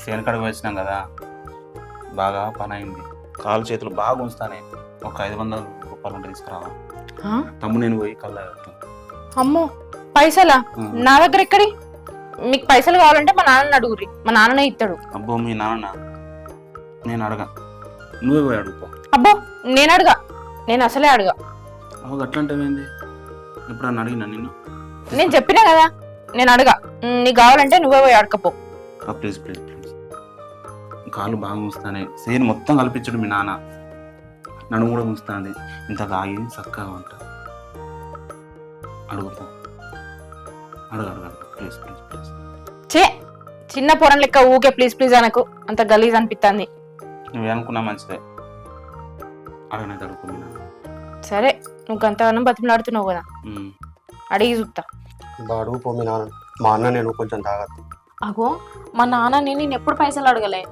చేను కడుగు వచ్చినాం కదా, బాగా పని అయింది. కాలు చేతులు బాగా ఉంచుతానే. ఒక 500 రూపాయలు ఉంటే తీసుకురావా? తమ్ముడు నేను పోయి కళ్ళ అమ్మో పైసలా? నా దగ్గర ఎక్కడి? మీకు పైసలు కావాలంటే మా నాన్నని అడుగురి, మా నాన్ననే ఇస్తాడు. అబ్బో మీ నాన్న నేను అడగా, నువ్వే పోయి అడుగుపో. అబ్బో నేను అడగా, నేను అసలే అడగా. అవు అట్లాంటివేంది? ఇప్పుడు నన్ను అడిగినా నిన్ను? నేను చెప్పినా కదా నేను అడగా. నీకు కావాలంటే నువ్వే పోయి అడకపో. Please please please. కాళ్ళు బాగా ఉంచుతానే. సేను మొత్తం కల్పించడు మీ నాన్న. నన్ను కూడా ఉంచుతాంది. ఇంత తాగి చక్కగా ఉంటుంది. అడుగుపో, అడుగు అడుగు అడుగు. Please please please. చే చిన్న పొరం లెక్క ఊకే ప్లీజ్ ప్లీజ్ అనకు, అంత గలీజ్ అనిపిస్తుంది. నువ్వేనుకున్నా మంచిదే. అడగనైతే అడుగుకో మీ నాన్న. సరే నువ్వు అంతగానో బతిమలాడుతున్నావు కదా, అడిగి చూస్తా. అడుగుపో మీ నాన్న. మా అన్న నేను కొంచెం తాగద్దు. అగో మా నాన్న నేను ఎప్పుడు పైసలు అడగలే.